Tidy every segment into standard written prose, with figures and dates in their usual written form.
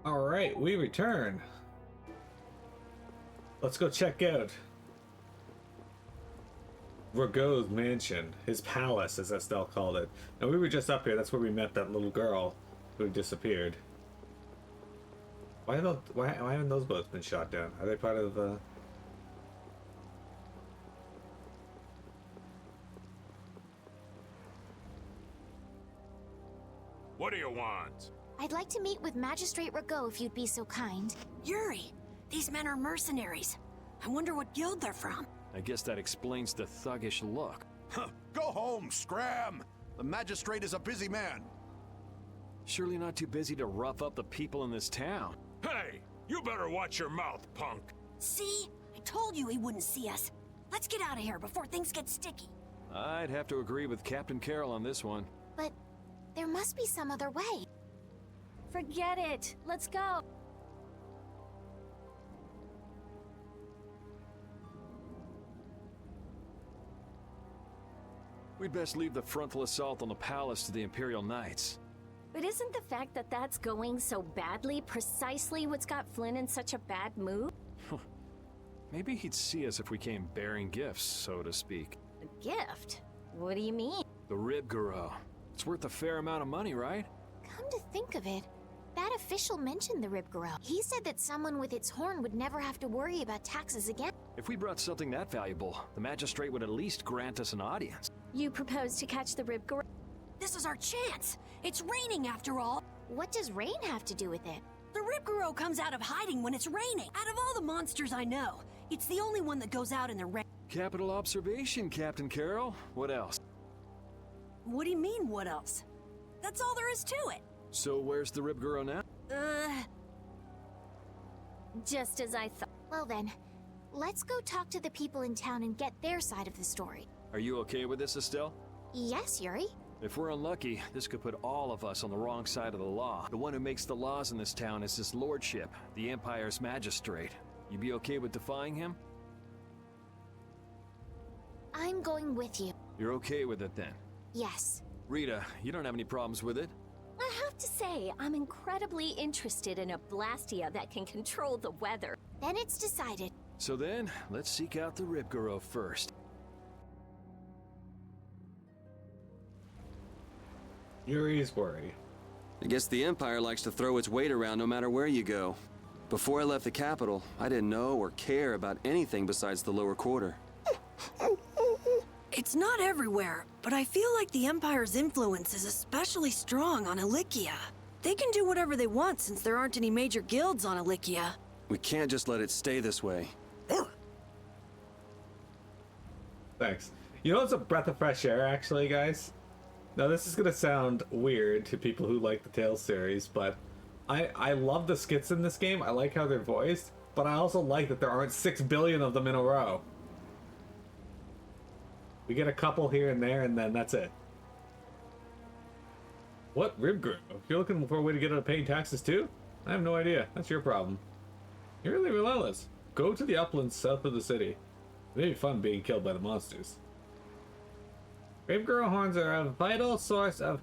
Alright, we return. Let's go check out Rago's mansion, his palace, as Estelle called it. And we were just up here. That's where we met that little girl who disappeared. Why haven't those boats been shot down? Are they part of What do you want? I'd like to meet with Magistrate Rago if you'd be so kind. Yuri, these men are mercenaries. I wonder what guild they're from. I guess that explains the thuggish look. Huh. Go home, Scram! The Magistrate is a busy man. Surely not too busy to rough up the people in this town. Hey, you better watch your mouth, punk. See? I told you he wouldn't see us. Let's get out of here before things get sticky. I'd have to agree with Captain Carroll on this one. But there must be some other way. Forget it. Let's go. We'd best leave the frontal assault on the palace to the Imperial Knights. But isn't the fact that that's going so badly precisely what's got Flynn in such a bad mood? Maybe he'd see us if we came bearing gifts, so to speak. A gift? What do you mean? The Rib Guru. It's worth a fair amount of money, right? Come to think of it, that official mentioned the Ribgaro. He said that someone with its horn would never have to worry about taxes again. If we brought something that valuable, the Magistrate would at least grant us an audience. You propose to catch the Ribgaro? This is our chance. It's raining after all. What does rain have to do with it? The Ribgaro comes out of hiding when it's raining. Out of all the monsters I know, it's the only one that goes out in the rain. Capital observation, Captain Carroll. What else? What do you mean, what else? That's all there is to it. So where's the Rib Guru now? Just as I thought. Well then, let's go talk to the people in town and get their side of the story. Are you okay with this, Estelle? Yes, Yuri? If we're unlucky, this could put all of us on the wrong side of the law. The one who makes the laws in this town is his lordship, the Empire's Magistrate. You be okay with defying him? I'm going with you. You're okay with it then? Yes. Rita, you don't have any problems with it? I have to say, I'm incredibly interested in a Blastia that can control the weather. Then it's decided. So then, let's seek out the Rib Guru first. Yuri's worry? I guess the Empire likes to throw its weight around no matter where you go. Before I left the capital, I didn't know or care about anything besides the lower quarter. It's not everywhere, but I feel like the Empire's influence is especially strong on Ilikia. They can do whatever they want since there aren't any major guilds on Ilikia. We can't just let it stay this way. Thanks. You know what's a breath of fresh air, actually, guys? Now, this is going to sound weird to people who like the Tales series, but I love the skits in this game. I like how they're voiced, but I also like that there aren't 6 billion of them in a row. We get a couple here and there, and then that's it. What? Rib Guru? You're looking for a way to get out of paying taxes too? I have no idea. That's your problem. You're really relentless. Go to the uplands south of the city. It may be fun being killed by the monsters. Rib Guru horns are a vital source of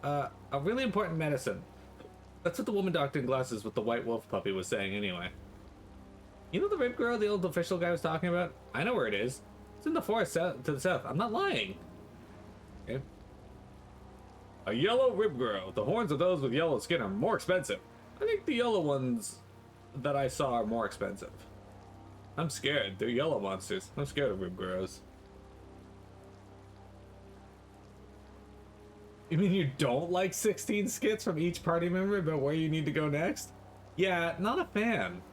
a really important medicine. That's what the woman doctor in glasses with the white wolf puppy was saying anyway. You know the Rib Guru the old official guy was talking about? I know where it is. It's in the forest to the south. I'm not lying. Okay. A yellow Rib Guru. The horns of those with yellow skin are more expensive. I think the yellow ones that I saw are more expensive. I'm scared. They're yellow monsters. I'm scared of Rib Gurus. You mean you don't like 16 skits from each party member about where you need to go next? Yeah, not a fan.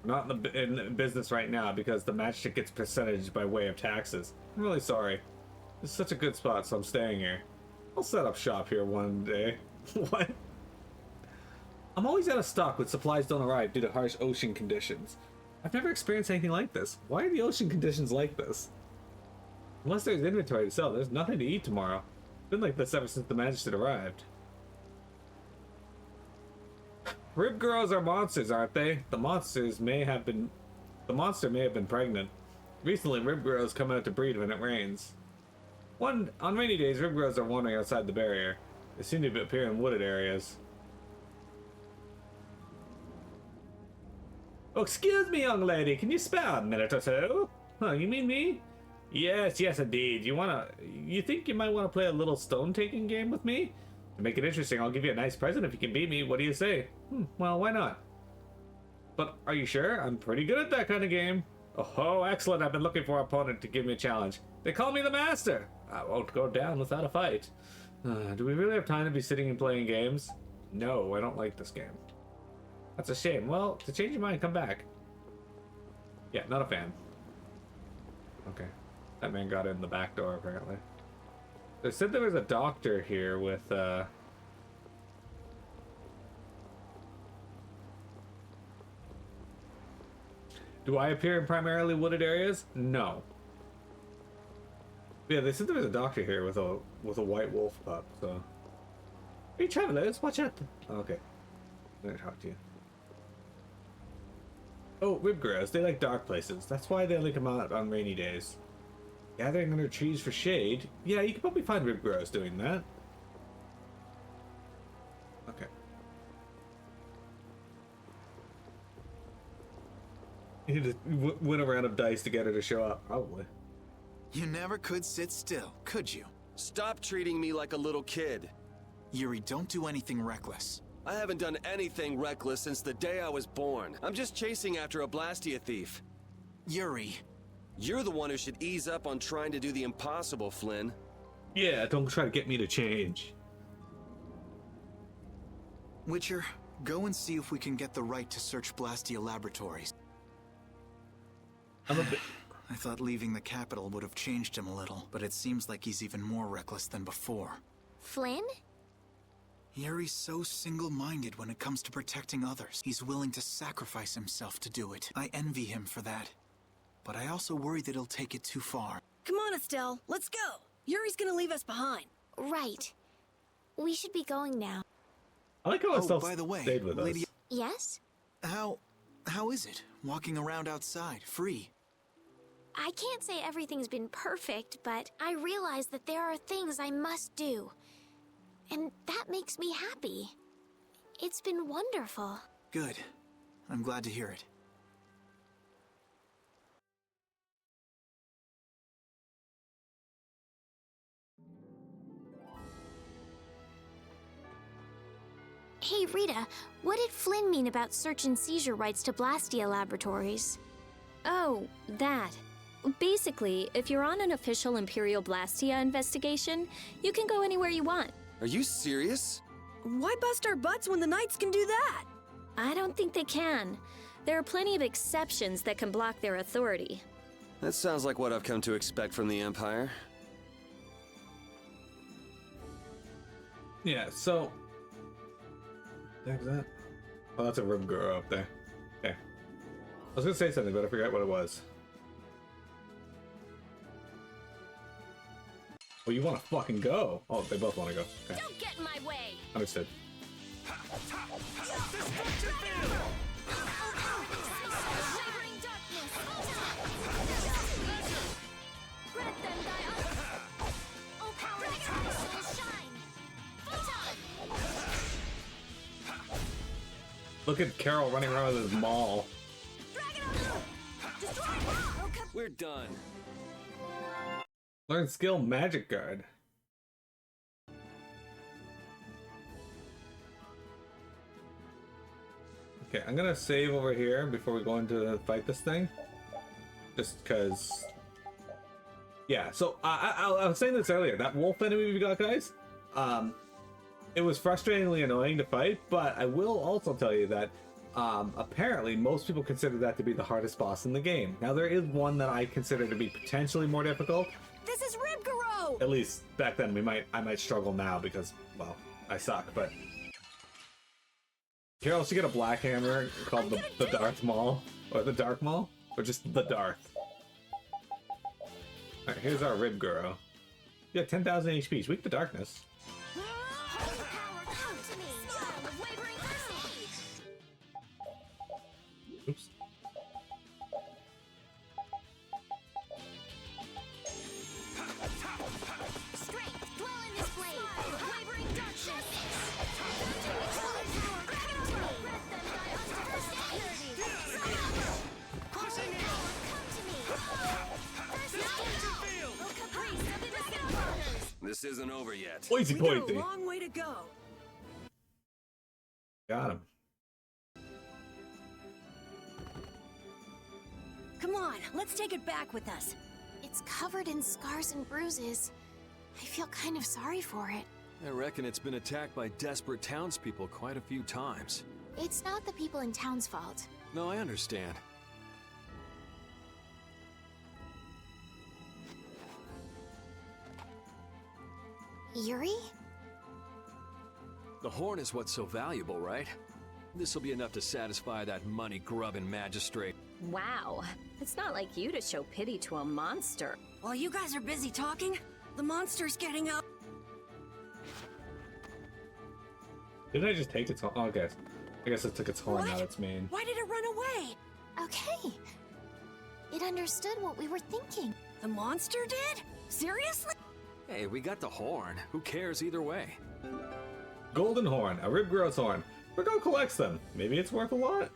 Not in the business right now because the magistrate gets percentage by way of taxes. I'm really sorry. It's such a good spot, so I'm staying here. I'll set up shop here one day. What? I'm always out of stock when supplies don't arrive due to harsh ocean conditions. I've never experienced anything like this. Why are the ocean conditions like this? Unless there's inventory to sell, there's nothing to eat tomorrow. It's been like this ever since the magistrate arrived. Rib Gurus are monsters, aren't they? The monster may have been pregnant. Recently, Rib Gurus come out to breed when it rains. On rainy days, Rib Gurus are wandering outside the barrier. They seem to appear in wooded areas. Oh, excuse me, young lady. Can you spare a minute or so? Huh, you mean me? Yes, indeed. You think you might want to play a little stone-taking game with me? To make it interesting, I'll give you a nice present if you can beat me. What do you say? Well, why not? But are you sure? I'm pretty good at that kind of game. Oh, excellent. I've been looking for an opponent to give me a challenge. They call me the Master. I won't go down without a fight. Do we really have time to be sitting and playing games? No, I don't like this game. That's a shame. Well, to change your mind, come back. Yeah, not a fan. Okay. That man got in the back door, apparently. They said there was a doctor here with, Do I appear in primarily wooded areas? No. Yeah, they said there was a doctor here with a white wolf pup, so... Hey, travelers, watch out! Okay. I'm gonna talk to you. Oh, ribgrows. They like dark places. That's why they only come out on rainy days. Gathering under trees for shade. Yeah, you can probably find ribgrows doing that. Okay. You need to win a round of dice to get her to show up, probably. You never could sit still, could you? Stop treating me like a little kid. Yuri, don't do anything reckless. I haven't done anything reckless since the day I was born. I'm just chasing after a Blastia thief. Yuri. You're the one who should ease up on trying to do the impossible, Flynn. Yeah, don't try to get me to change. Witcher, go and see if we can get the right to search Blastia Laboratories. I'm a bit... I thought leaving the capital would have changed him a little, but it seems like he's even more reckless than before. Flynn? Yuri's so single-minded when it comes to protecting others. He's willing to sacrifice himself to do it. I envy him for that. But I also worry that he'll take it too far. Come on, Estelle, let's go. Yuri's gonna leave us behind. Right. We should be going now. I like how Estelle by the way, stayed with Lady... us. Yes? How is it, walking around outside, free? I can't say everything's been perfect, but I realize that there are things I must do. And that makes me happy. It's been wonderful. Good. I'm glad to hear it. Hey, Rita, what did Flynn mean about search and seizure rights to Blastia Laboratories? Oh, that. Basically, if you're on an official Imperial Blastia investigation, you can go anywhere you want. Are you serious? Why bust our butts when the Knights can do that? I don't think they can. There are plenty of exceptions that can block their authority. That sounds like what I've come to expect from the Empire. Yeah, so... What's that? Oh, that's a ribgrow up there. Okay. I was gonna say something, but I forgot what it was. Oh, you wanna fucking go? Oh, they both wanna go. Okay. Don't get in my way! Understood. Wavering darkness! Grant them thy oh, power of eternal soul shine! Look at Carol running around with his maul. We're done. Learn skill Magic Guard. Okay, I'm gonna save over here before we go into fight this thing. Just because... Yeah, so I was saying this earlier, that wolf enemy we got, guys, it was frustratingly annoying to fight, but I will also tell you that apparently most people consider that to be the hardest boss in the game. Now there is one that I consider to be potentially more difficult. This is Ribgaro! At least back then I might struggle now because, well, I suck, but... Carol should get a black hammer called the Darth Maul, or the Dark Maul, or just the Darth. Alright, here's our Ribgaro. You got 10,000 HP, he's weak to darkness. Oops. isn't over yet. Poisey, We got a poisey. long way to go. Got him. Come on, let's take it back with us. It's covered in scars and bruises. I feel kind of sorry for it. I reckon it's been attacked by desperate townspeople quite a few times. It's not the people in town's fault. No, I understand. Yuri? The horn is what's so valuable, right? This'll be enough to satisfy that money-grubbing magistrate. Wow. It's not like you to show pity to a monster. While you guys are busy talking, the monster's getting up. Didn't I just take its horn? Oh, okay. I guess it took its horn What? out its mane. Why did it run away? Okay. It understood what we were thinking. The monster did? Seriously? Hey, we got the horn. Who cares either way? Golden horn, a Ribgro's horn. Rigo collects them. Maybe it's worth a lot?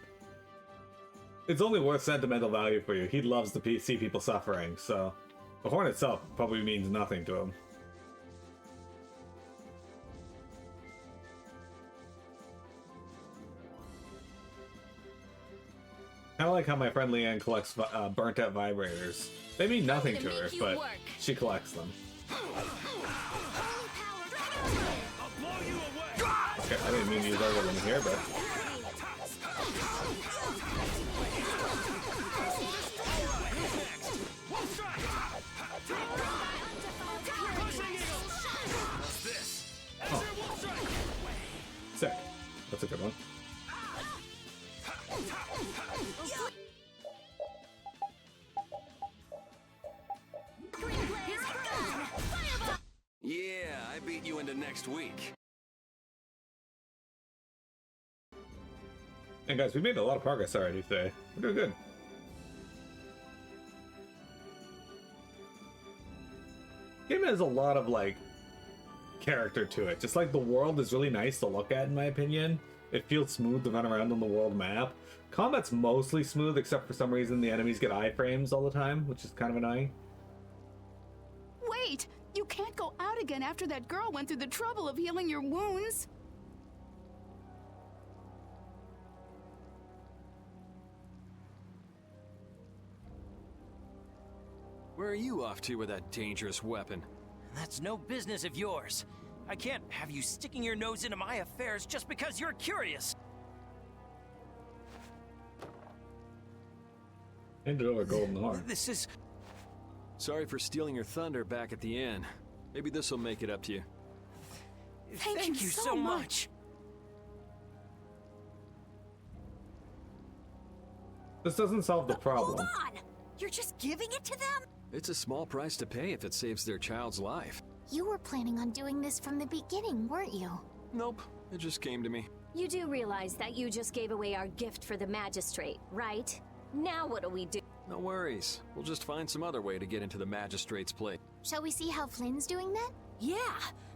It's only worth sentimental value for you. He loves to see people suffering, so the horn itself probably means nothing to him. Kind of like how my friend Leanne collects burnt out vibrators. They mean nothing to her, but she collects them. Okay, I didn't mean to use all of them here, but... Oh. Sick. That's a good one. Yeah, I beat you into next week. And guys, we made a lot of progress already today. We're doing good. Game has a lot of, like, character to it. Just like the world is really nice to look at, in my opinion. It feels smooth to run around on the world map. Combat's mostly smooth, except for some reason the enemies get iframes all the time, which is kind of annoying. Wait! You can't go out again after that girl went through the trouble of healing your wounds. Where are you off to with that dangerous weapon? That's no business of yours. I can't have you sticking your nose into my affairs just because you're curious. Handed over Golden Horn. This is... Sorry for stealing your thunder back at the inn. Maybe this'll make it up to you. Thank you so much. This doesn't solve the problem. Hold on! You're just giving it to them? It's a small price to pay if it saves their child's life. You were planning on doing this from the beginning, weren't you? Nope, it just came to me. You do realize that you just gave away our gift for the Magistrate, right? Now what do we do? No worries. We'll just find some other way to get into the Magistrate's place. Shall we see how Flynn's doing then? Yeah,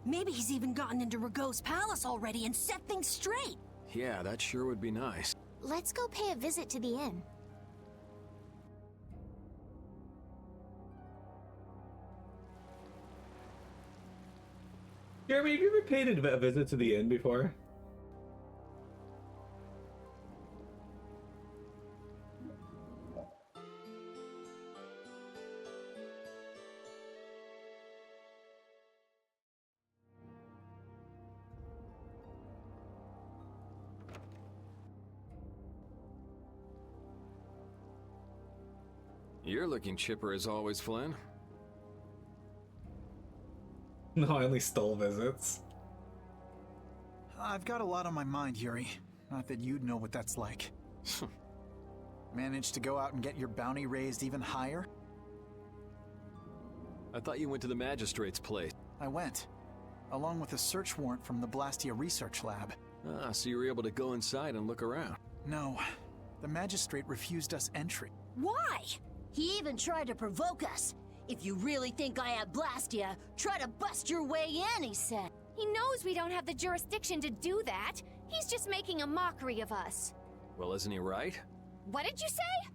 maybe he's even gotten into Rigaud's palace already and set things straight. Yeah, that sure would be nice. Let's go pay a visit to the inn. Jeremy, have you ever paid a visit to the inn before? You're looking chipper as always, Flynn. No, I only stole visits. I've got a lot on my mind, Yuri. Not that you'd know what that's like. Managed to go out and get your bounty raised even higher? I thought you went to the Magistrate's place. I went, along with a search warrant from the Blastia Research Lab. Ah, so you were able to go inside and look around. No, the Magistrate refused us entry. Why? He even tried to provoke us. If you really think I have Blastia, try to bust your way in, he said. He knows we don't have the jurisdiction to do that. He's just making a mockery of us. Well, isn't he right? What did you say?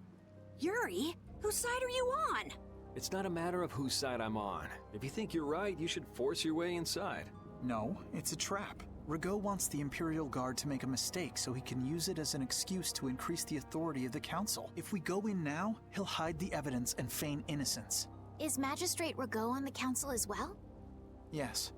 Yuri, whose side are you on? It's not a matter of whose side I'm on. If you think you're right, you should force your way inside. No, it's a trap. Rigaud wants the Imperial Guard to make a mistake so he can use it as an excuse to increase the authority of the Council. If we go in now, he'll hide the evidence and feign innocence. Is Magistrate Rigaud on the council as well? Yes.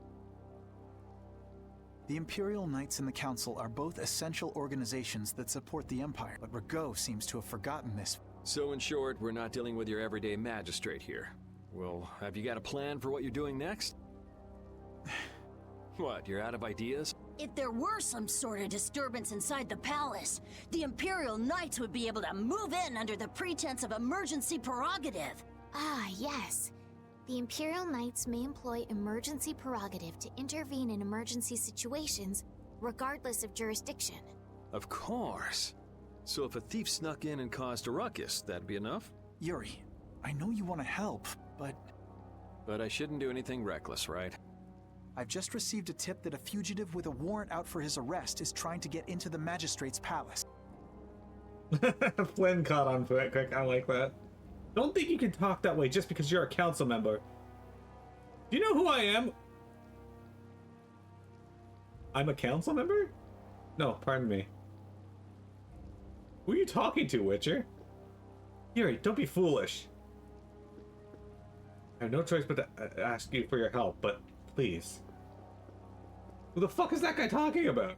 The Imperial Knights and the Council are both essential organizations that support the Empire, but Rigaud seems to have forgotten this. So in short, we're not dealing with your everyday magistrate here. Well, have you got a plan for what you're doing next? What, you're out of ideas? If there were some sort of disturbance inside the palace, the Imperial Knights would be able to move in under the pretense of emergency prerogative. Ah, yes. The Imperial Knights may employ emergency prerogative to intervene in emergency situations, regardless of jurisdiction. Of course. So if a thief snuck in and caused a ruckus, that'd be enough? Yuri, I know you want to help, but... But I shouldn't do anything reckless, right? I've just received a tip that a fugitive with a warrant out for his arrest is trying to get into the Magistrate's palace. Flynn caught on to it quick. I like that. Don't think you can talk that way just because you're a council member. Do you know who I am? I'm a council member? No, pardon me. Who are you talking to, Witcher? Yuri, don't be foolish. I have no choice but to ask you for your help, but please. Who the fuck is that guy talking about?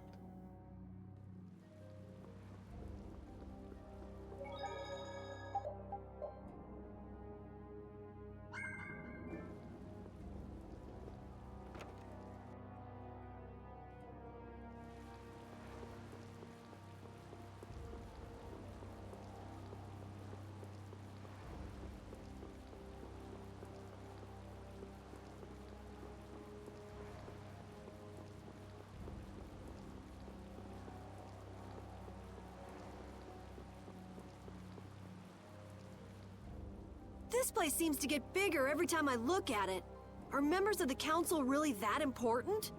This place seems to get bigger every time I look at it. Are members of the council really that important?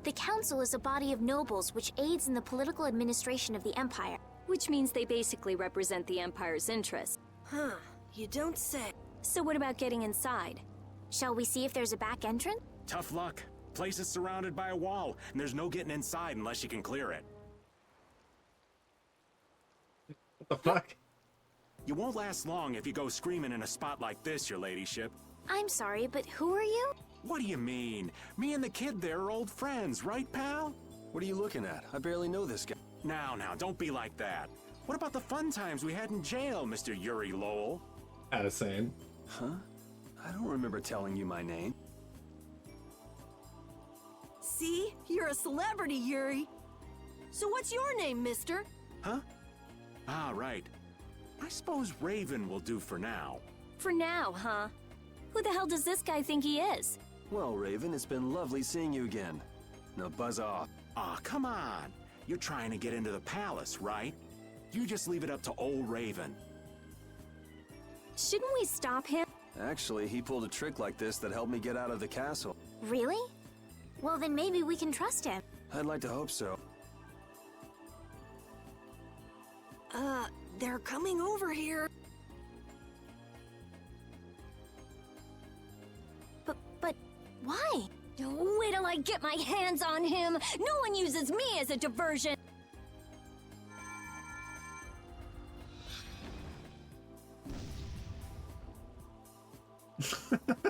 The council is a body of nobles which aids in the political administration of the Empire. Which means they basically represent the Empire's interests. Huh, you don't say. So what about getting inside? Shall we see if there's a back entrance? Tough luck. Place is surrounded by a wall, and there's no getting inside unless you can clear it. What the fuck? You won't last long if you go screaming in a spot like this, your ladyship. I'm sorry, but who are you? What do you mean? Me and the kid there are old friends, right, pal? What are you looking at? I barely know this guy. Now, don't be like that. What about the fun times we had in jail, Mr. Yuri Lowell? Addison. Huh? I don't remember telling you my name. See? You're a celebrity, Yuri. So what's your name, mister? Huh? Ah, right. I suppose Raven will do for now. For now, huh? Who the hell does this guy think he is? Well, Raven, it's been lovely seeing you again. Now buzz off. Aw, come on. You're trying to get into the palace, right? You just leave it up to old Raven. Shouldn't we stop him? Actually, he pulled a trick like this that helped me get out of the castle. Really? Well, then maybe we can trust him. I'd like to hope so. They're coming over here. But why? Wait till I get my hands on him! No one uses me as a diversion!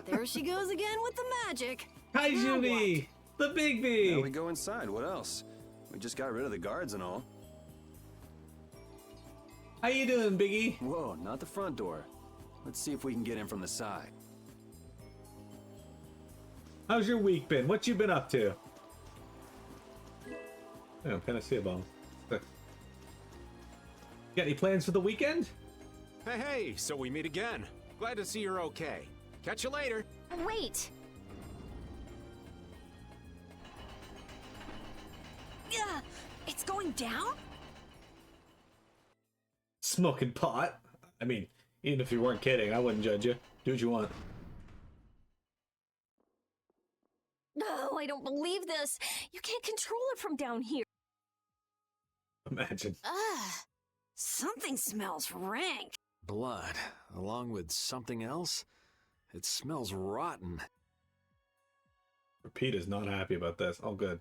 There she goes again with the magic. Hi, Junie! The Big B! Now we go inside. What else? We just got rid of the guards and all. How you doing, Biggie? Whoa, not the front door. Let's see if we can get in from the side. How's your week been? What you been up to? Oh, Panacea Bomb. Got any plans for the weekend? Hey, so we meet again. Glad to see you're okay. Catch you later. Wait! It's going down? Smoking pot? I mean, even if you weren't kidding, I wouldn't judge you. Do what you want. No, I don't believe this. You can't control it from down here. Imagine. Ugh. Something smells rank. Blood, along with something else? It smells rotten. Pete is not happy about this. Oh, good.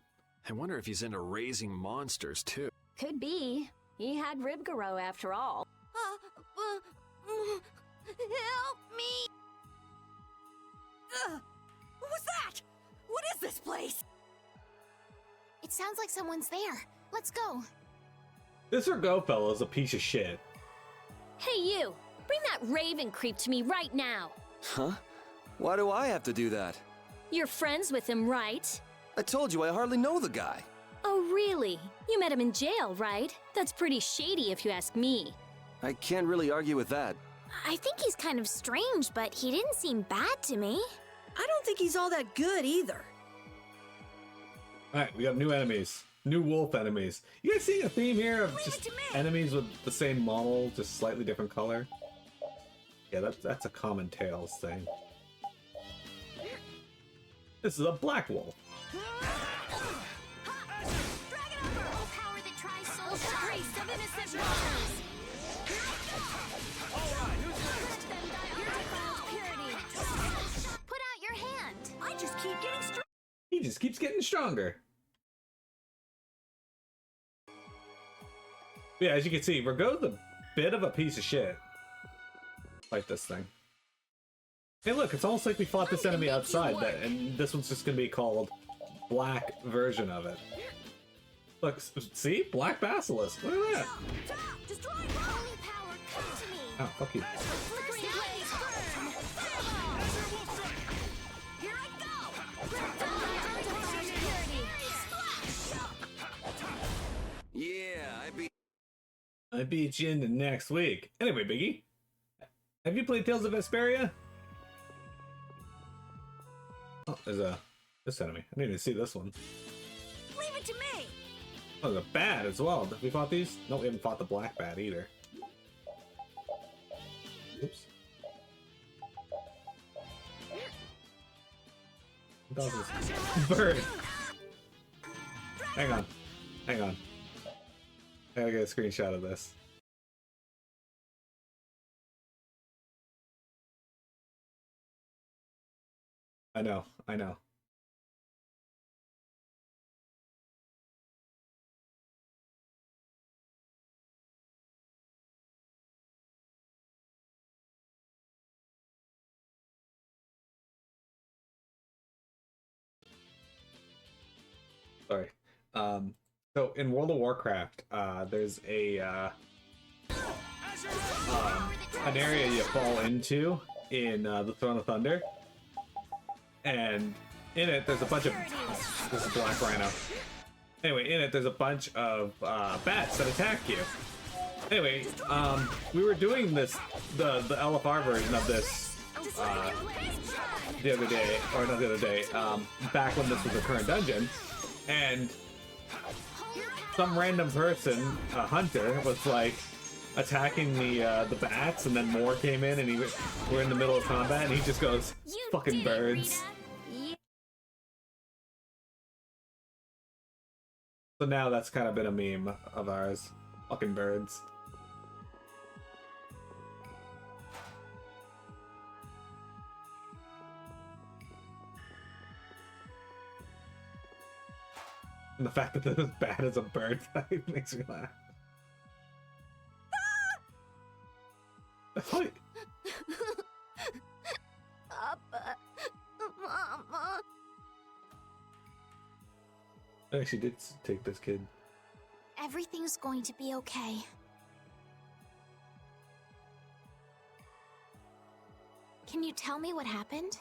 I wonder if he's into raising monsters, too. Could be. He had Ribgaro after all. Help me! What was that? What is this place? It sounds like someone's there. Let's go. This Ergo fella's a piece of shit. Hey, you! Bring that raven creep to me right now! Huh? Why do I have to do that? You're friends with him, right? I told you I hardly know the guy. Oh, really? You met him in jail, right? That's pretty shady if you ask me. I can't really argue with that. I think he's kind of strange, but he didn't seem bad to me. I don't think he's all that good either. Alright, we got new enemies. New wolf enemies. You guys seeing a theme here of just enemies with the same model, just slightly different color? Yeah, that's a common Tales thing. This is a black wolf. Put out your hand. I just keep getting stronger. He just keeps getting stronger. Yeah, as you can see, Rago's a bit of a piece of shit. Fight this thing. Hey, look, it's almost like we fought this enemy outside, and this one's just gonna be called Black version of it. Look, see? Black Basilisk. Look at that. Oh, fuck you. Yeah, I beat you into next week. Anyway, Biggie, have you played Tales of Vesperia? Oh, there's this enemy. I didn't even see this one. Leave it to me. Oh, there's a bat as well. Have we fought these? No, we haven't fought the black bat either. Oops. What the hell is this? Bird. Hang on. Hang on. I gotta get a screenshot of this. I know, I know. Sorry. So in World of Warcraft, there's an area you fall into in the Throne of Thunder, and in it there's a bunch of there's a black rhino. Anyway, in it there's a bunch of bats that attack you. Anyway, we were doing this the LFR version of this the other day, or not the other day, back when this was a current dungeon, and some random person, a hunter, was like attacking the bats, and then more came in, and we're in the middle of combat, and he just goes, "Fucking birds." So now that's kind of been a meme of ours. Fucking birds. And the fact that they're as bad as a bird type makes me laugh. Papa, Mama. I actually did take this kid. Everything's going to be okay. Can you tell me what happened?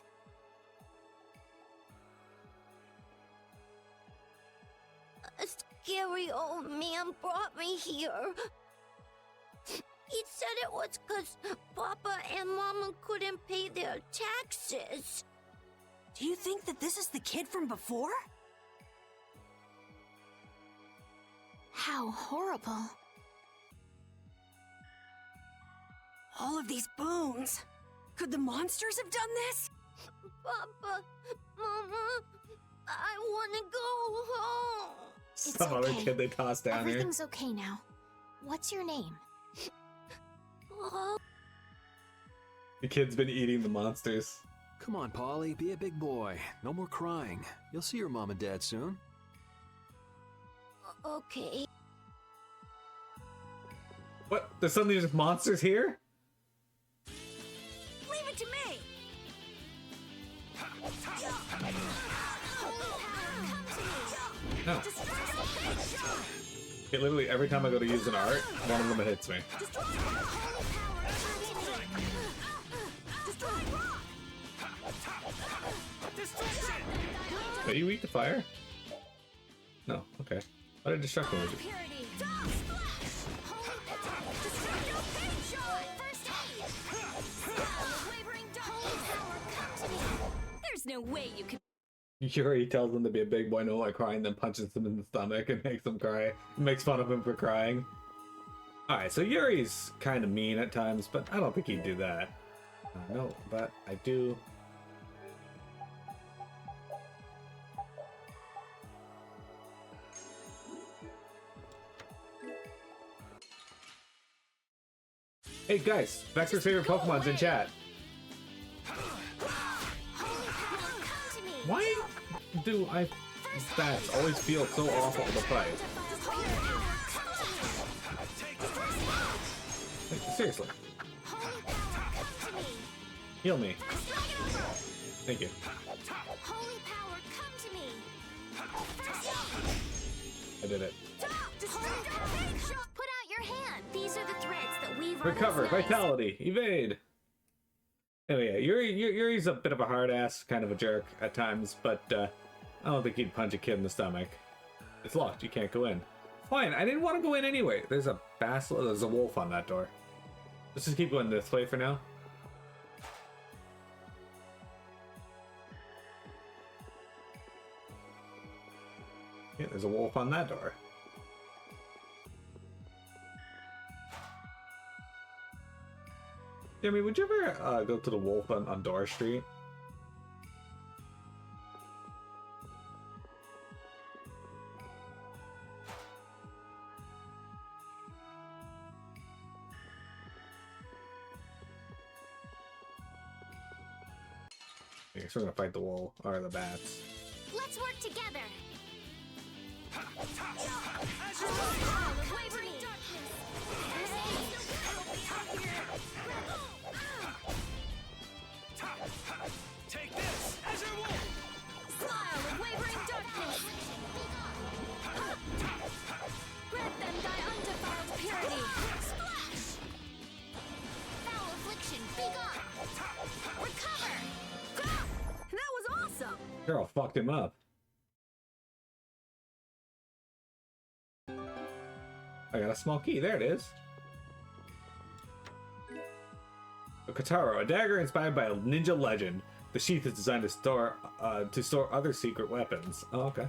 A scary old man brought me here. He said it was because Papa and Mama couldn't pay their taxes. Do you think that this is the kid from before? How horrible. All of these bones. Could the monsters have done this? Papa, Mama, I want to go home. It's Some other okay. kid they tossed down here. Everything's okay now. What's your name? Oh, The kid's been eating the monsters. Come on, Polly, be a big boy. No more crying. You'll see your mom and dad soon. Okay. What? There's suddenly just monsters here? Leave it to me! No. Okay, literally every time I go to use an art, one of them hits me. Are you weak to fire? No, okay. Why did destruct me? There's no way you could. Yuri tells him to be a big boy, no like crying, then punches him in the stomach and makes him cry. Makes fun of him for crying. Alright, so Yuri's kind of mean at times, but I don't think he'd do that. No, but I do. Hey guys, Vexer's favorite Pokemon's in chat. Why do I stats always feel so awful to fight? Like, seriously. Heal me. Thank you. I did it. Put out your hand. These are the threads that weave on Recover, this nice. vitality, evade. Anyway, Yuri's a bit of a hard ass, kind of a jerk at times, but I don't think he'd punch a kid in the stomach. It's locked, you can't go in. Fine, I didn't want to go in anyway. There's a there's a wolf on that door. Let's just keep going this way for now. Yeah, there's a wolf on that door. Jeremy, would you ever go to the wolf on Door Street? I guess we're gonna fight the wolf or the bats. Let's work together. Take this, Azure Wolf! Smile of wavering darkness. Grant them thy undefiled purity. Splash! Foul affliction, be gone. Recover. That was awesome! Girl fucked him up. I got a small key. There it is. A Kataro, a dagger inspired by a ninja legend. The sheath is designed to store other secret weapons. Oh, okay.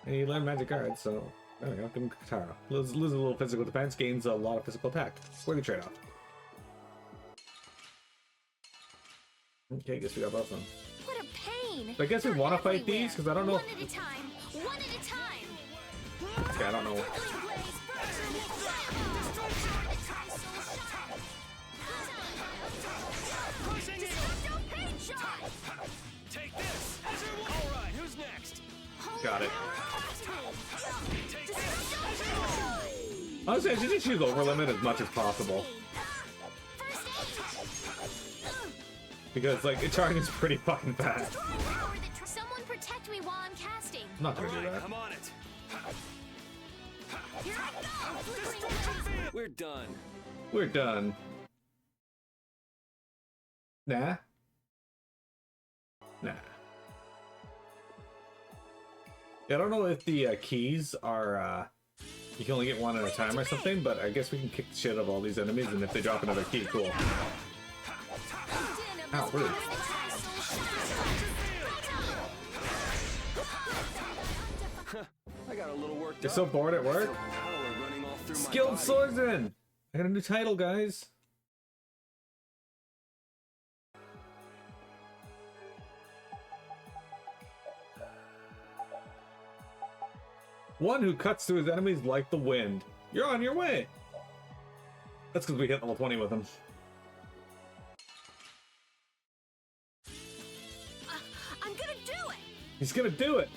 And you learn magic cards, so there we go. Give him Kataro. Loses a little physical defense, gains a lot of physical attack. Worthy trade-off. Okay, guess we got both of them. What a pain! So I guess we want to fight these because I don't know. One at a time. One at a time. Okay, I don't know. Take this! Azure Wolf! Alright, who's next? Got it. Take this! Azure Wolf! Honestly, I should just use Overlimit as much as possible. Because, like, Icharang is pretty fucking fast. Someone protect me while I'm casting. I'm not gonna do that. I'm on it! Here I go. We're done. We're done. Nah. Nah. Yeah, I don't know if the keys are, you can only get one at a time or something, but I guess we can kick the shit out of all these enemies, and if they drop another key, cool. Ow, rude. I got a little worked You're up. so bored at work? Power running all through my Skilled body. Swordsman! I got a new title, guys. One who cuts through his enemies like the wind. You're on your way. That's because we hit level 20 with him. He's gonna do it.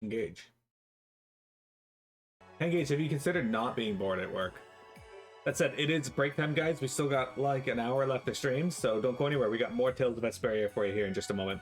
Engage. Engage, have you considered not being bored at work? That said, it is break time, guys. We still got like an hour left to stream, so don't go anywhere. We got more Tales of Vesperia for you here in just a moment.